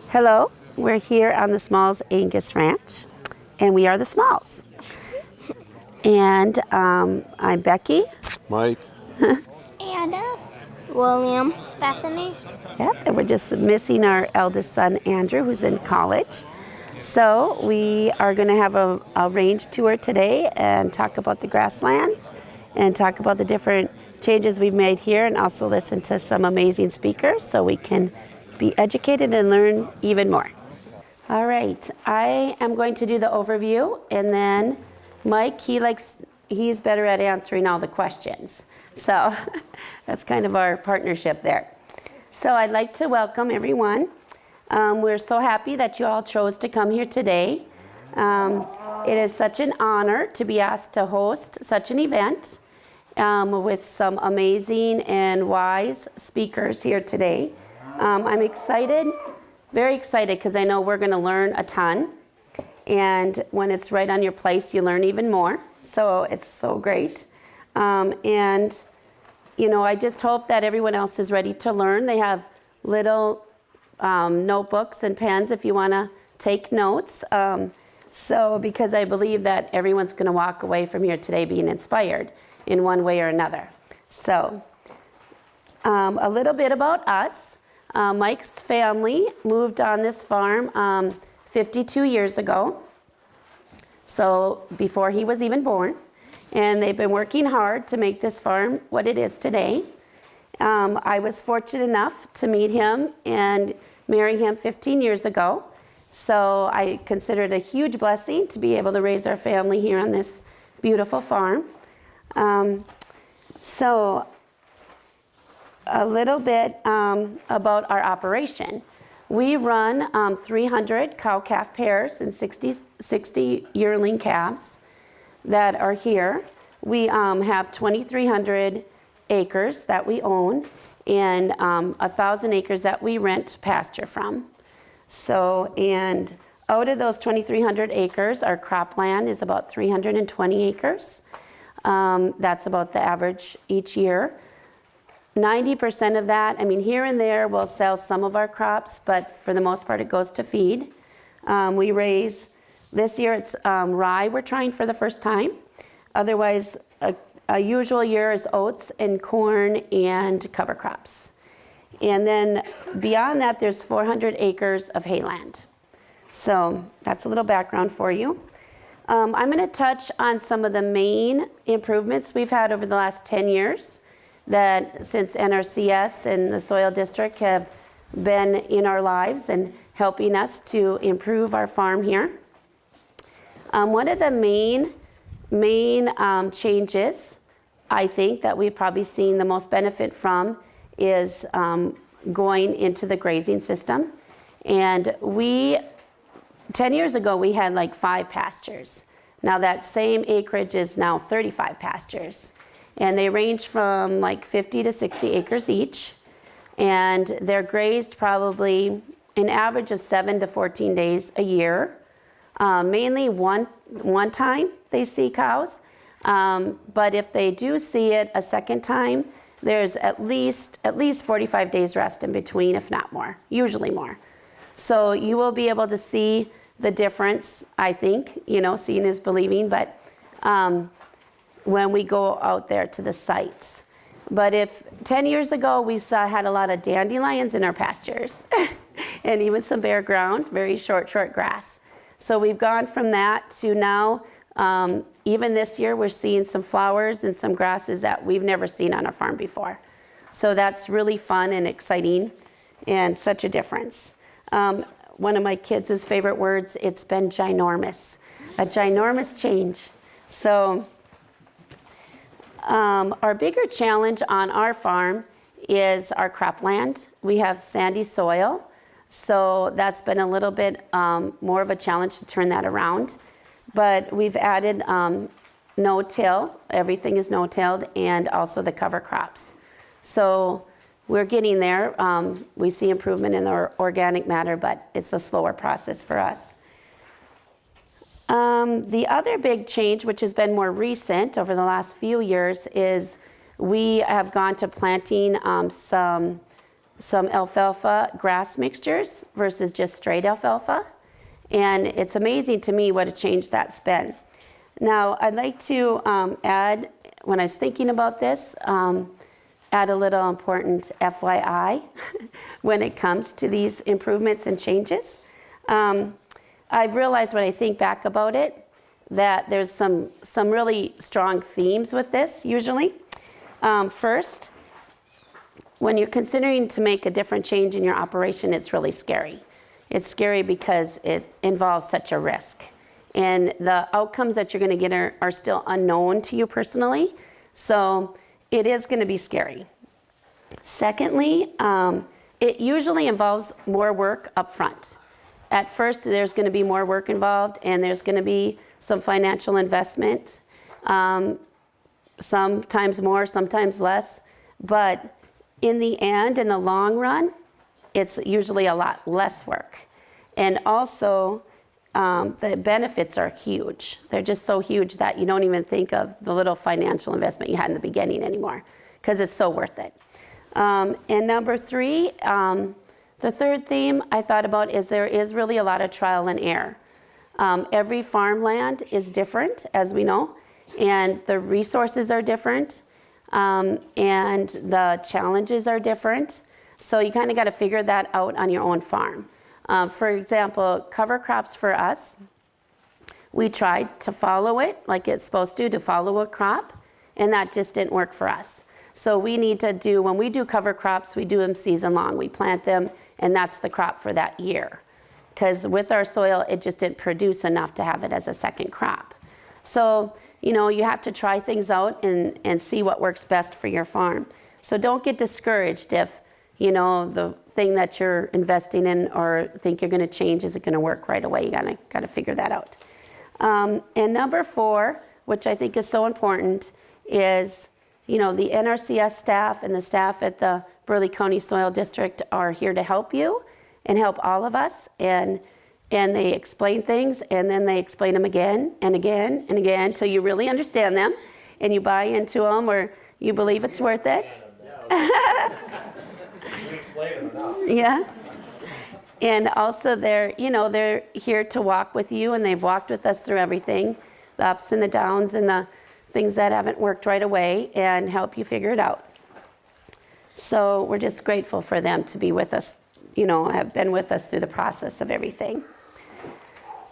Hello, we're here on the Smalls Angus Ranch, and we are the Smalls. And I'm Becky. Mike. Anna. William. Bethany. Yep, and we're just missing our eldest son, Andrew, who's in college. So we are going to have a range tour today and talk about the grasslands and talk about the different changes we've made here, and also listen to some amazing speakers so we can be educated and learn even more. All right, I am going to do the overview, and then Mike, he's better at answering all the questions. So that's kind of our partnership there. So I'd like to welcome everyone. We're so happy that you all chose to come here today. It is such an honor to be asked to host such an event with some amazing and wise speakers here today. I'm excited, very excited, because I know we're going to learn a ton. And when it's right on your place, you learn even more. So it's so great. And, you know, I just hope that everyone else is ready to learn. They have little notebooks and pens if you want to take notes. Because I believe that everyone's going to walk away from here today being inspired in one way or another. So a little bit about us. Mike's family moved on this farm 52 years ago, so before he was even born, and they've been working hard to make this farm what it is today. I was fortunate enough to meet him and marry him 15 years ago, so I consider it a huge blessing to be able to raise our family here on this beautiful farm. So a little bit about our operation. We run 300 cow-calf pairs and 60 yearling calves that are here. We have 2,300 acres that we own and 1,000 acres that we rent pasture from. So, and out of those 2,300 acres, our cropland is about 320 acres. That's about the average each year. 90% of that, I mean, here and there we'll sell some of our crops, but for the most part it goes to feed. We raise, this year it's rye we're trying for the first time. Otherwise, a usual year is oats and corn and cover crops. And then beyond that, there's 400 acres of hayland. So that's a little background for you. I'm going to touch on some of the main improvements we've had over the last 10 years. That since NRCS and the Soil District have been in our lives and helping us to improve our farm here. One of the main changes, I think, that we've probably seen the most benefit from is going into the grazing system. And 10 years ago, we had like 5 pastures. Now that same acreage is now 35 pastures. And they range from like 50 to 60 acres each. And they're grazed probably an average of 7 to 14 days a year. Mainly one time they see cows. But if they do see it a second time, there's at least 45 days rest in between, if not more, usually more. So you will be able to see the difference, I think. You know, seeing is believing, but when we go out there to the sites. But if 10 years ago we had a lot of dandelions in our pastures and even some bare ground, very short grass. So we've gone from that to now, even this year, we're seeing some flowers and some grasses that we've never seen on our farm before. So that's really fun and exciting and such a difference. One of my kids' favorite words, it's been ginormous, a ginormous change. So our bigger challenge on our farm is our cropland. We have sandy soil, so that's been a little bit more of a challenge to turn that around. But we've added no-till, everything is no-tilled, and also the cover crops. So we're getting there. We see improvement in our organic matter, but it's a slower process for us. The other big change, which has been more recent over the last few years, is we have gone to planting some some alfalfa grass mixtures versus just straight alfalfa. And it's amazing to me what a change that's been. Now, I'd like to add, when I was thinking about this, add a little important FYI when it comes to these improvements and changes. I've realized when I think back about it that there's some really strong themes with this usually. First, when you're considering to make a different change in your operation, it's really scary. It's scary because it involves such a risk. And the outcomes that you're going to get are still unknown to you personally. So it is going to be scary. Secondly, it usually involves more work up front. At first, there's going to be more work involved, and there's going to be some financial investment, sometimes more, sometimes less. But in the end, in the long run, it's usually a lot less work. And also, the benefits are huge. They're just so huge that you don't even think of the little financial investment you had in the beginning anymore, because it's so worth it. And number three, the third theme I thought about is there is really a lot of trial and error. Every farmland is different, as we know, and the resources are different, and the challenges are different. So you kind of got to figure that out on your own farm. For example, cover crops for us, we tried to follow it like it's supposed to follow a crop, and that just didn't work for us. So we need to do, when we do cover crops, we do them season long. We plant them, and that's the crop for that year. Because with our soil, it just didn't produce enough to have it as a second crop. So, you know, you have to try things out and see what works best for your farm. So don't get discouraged if, you know, the thing that you're investing in or think you're going to change isn't going to work right away. You got to figure that out. And number four, which I think is so important, is, you know, the NRCS staff and the staff at the Burley County Soil District are here to help you and help all of us. And they explain things, and then they explain them again and again and again until you really understand them and you buy into them or you believe it's worth it. We explain them enough. Yeah. And also they're here to walk with you, and they've walked with us through everything, the ups and the downs and the things that haven't worked right away, and help you figure it out. So we're just grateful for them to be with us, you know, have been with us through the process of everything.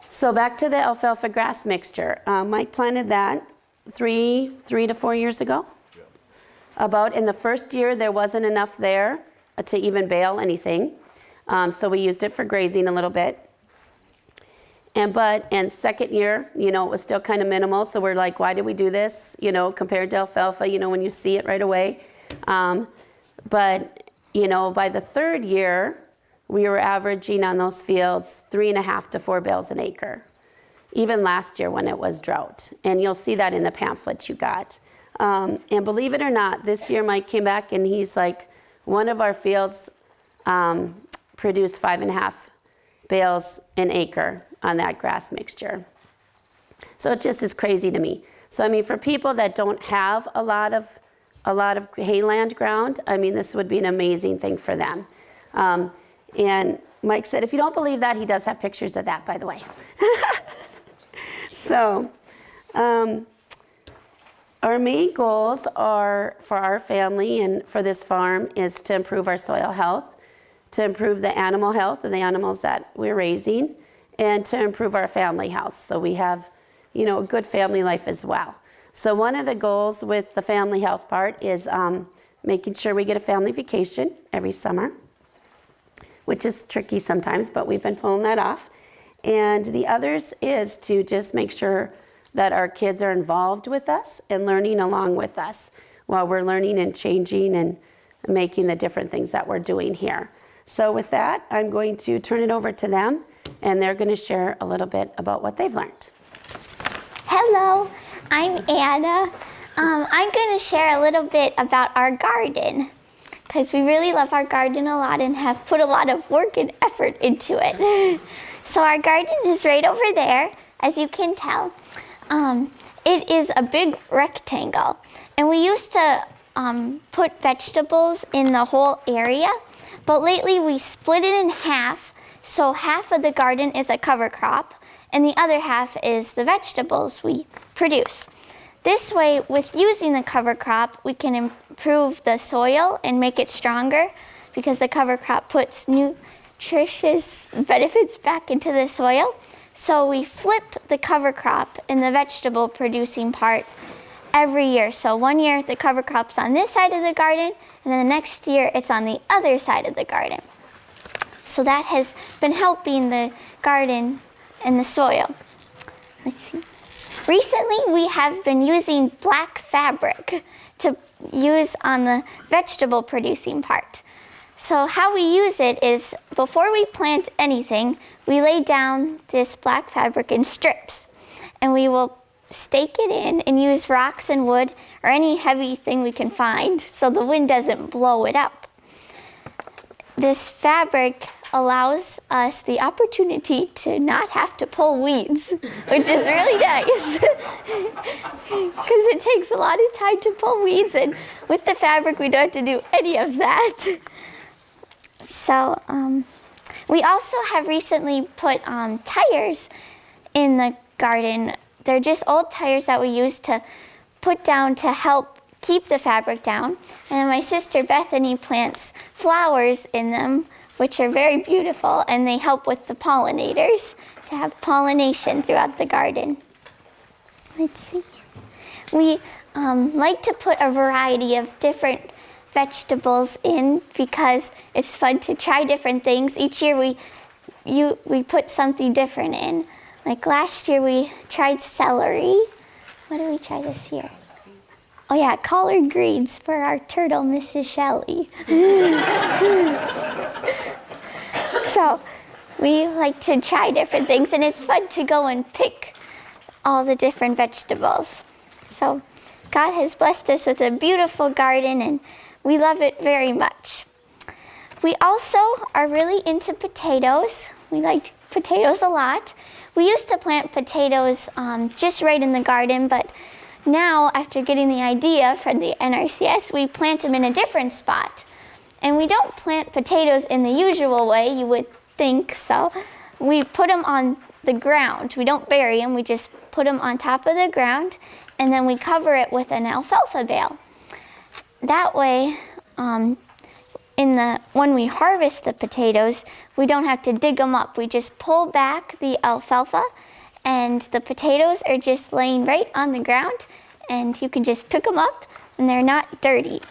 So back to the alfalfa grass mixture. Mike planted that three to 4 years ago. Yeah. About in the first year, there wasn't enough there to even bale anything. So we used it for grazing a little bit. And second year, you know, it was still kind of minimal. So we're like, why did we do this? You know, compared to alfalfa, you know, when you see it right away. But, you know, by the third year, we were averaging on those fields 3.5 to 4 bales an acre, even last year when it was drought. And you'll see that in the pamphlets you got. And believe it or not, this year Mike came back and he's like, one of our fields produced 5.5 bales an acre on that grass mixture. So it just is crazy to me. So I mean, for people that don't have a lot of hayland ground, I mean, this would be an amazing thing for them. And Mike said, if you don't believe that, he does have pictures of that, by the way. So our main goals are for our family and for this farm is to improve our soil health, to improve the animal health of the animals that we're raising, and to improve our family health. So we have, you know, a good family life as well. So one of the goals with the family health part is making sure we get a family vacation every summer, which is tricky sometimes, but we've been pulling that off. And the others is to just make sure that our kids are involved with us and learning along with us while we're learning and changing and making the different things that we're doing here. So with that, I'm going to turn it over to them, and they're going to share a little bit about what they've learned. Hello, I'm Anna. I'm going to share a little bit about our garden, because we really love our garden a lot and have put a lot of work and effort into it. So our garden is right over there, as you can tell. It is a big rectangle, and we used to put vegetables in the whole area, But lately we split it in half, so half of the garden is a cover crop and the other half is the vegetables we produce. This way, with using the cover crop, we can improve the soil and make it stronger because the cover crop puts nutritious benefits back into the soil. So we flip the cover crop in the vegetable producing part every year. So one year the cover crop's on this side of the garden, and then the next year it's on the other side of the garden. So that has been helping the garden and the soil. Let's see. Recently we have been using black fabric to use on the vegetable producing part. So how we use it is before we plant anything, we lay down this black fabric in strips, and we will stake it in and use rocks and wood or any heavy thing we can find so the wind doesn't blow it up. This fabric allows us the opportunity to not have to pull weeds, which is really nice because it takes a lot of time to pull weeds, and with the fabric we don't have to do any of that. So we also have recently put tires in the garden. They're just old tires that we use to put down to help keep the fabric down. And then my sister Bethany plants flowers in them, which are very beautiful, and they help with the pollinators to have pollination throughout the garden. Let's see. We like to put a variety of different vegetables in because it's fun to try different things. Each year we put something different in. Like last year we tried celery. What did we try this year? Oh yeah, collard greens for our turtle, Mrs. Shelley. So we like to try different things, and it's fun to go and pick all the different vegetables. So God has blessed us with a beautiful garden, and we love it very much. We also are really into potatoes. We like potatoes a lot. We used to plant potatoes just right in the garden, but now, after getting the idea from the NRCS, we plant them in a different spot. And we don't plant potatoes in the usual way, you would think, so we put them on the ground. We don't bury them, we just put them on top of the ground, and then we cover it with an alfalfa bale. That way, when we harvest the potatoes, we don't have to dig them up. We just pull back the alfalfa, and the potatoes are just laying right on the ground, and you can just pick them up, and they're not dirty.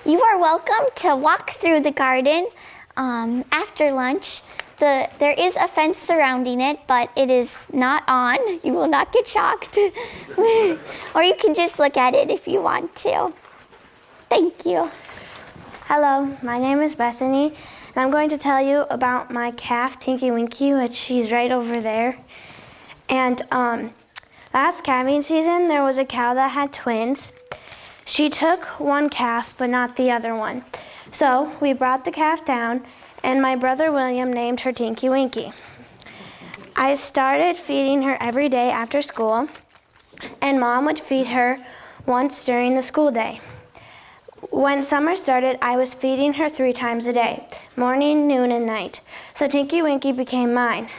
You are welcome to walk through the garden after lunch. There is a fence surrounding it, but it is not on. You will not get shocked. Or you can just look at it if you want to. Thank you. Hello, my name is Bethany, and I'm going to tell you about my calf, Tinky Winky, which she's right over there. And last calving season, there was a cow that had twins. She took one calf, but not the other one. So we brought the calf down, and my brother William named her Tinky Winky. I started feeding her every day after school, and Mom would feed her once during the school day. When summer started, I was feeding her 3 times a day, morning, noon, and night. So Tinky Winky became mine.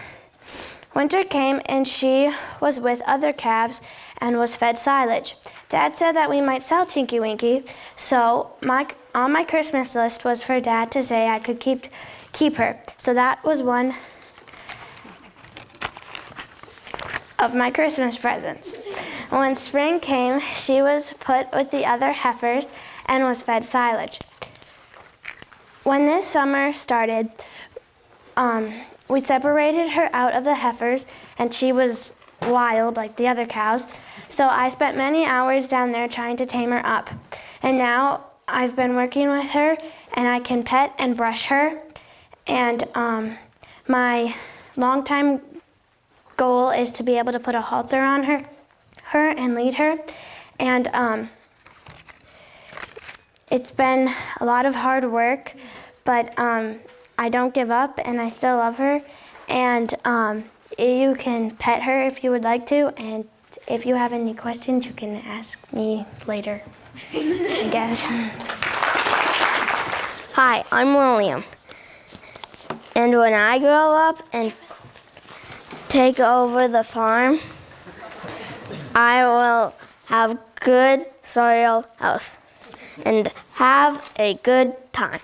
Winter came and she was with other calves and was fed silage. Dad said that we might sell Tinky Winky, so on my Christmas list was for Dad to say I could keep her. So that was one of my Christmas presents. When spring came, she was put with the other heifers and was fed silage. When this summer started, we separated her out of the heifers, and she was wild like the other cows. So I spent many hours down there trying to tame her up. And now I've been working with her, and I can pet and brush her. And my long-time goal is to be able to put a halter on her and lead her. And it's been a lot of hard work, but I don't give up, and I still love her. And you can pet her if you would like to, and if you have any questions, you can ask me later. I guess. Hi, I'm William. And when I grow up and take over the farm, I will have good soil health and have a good time.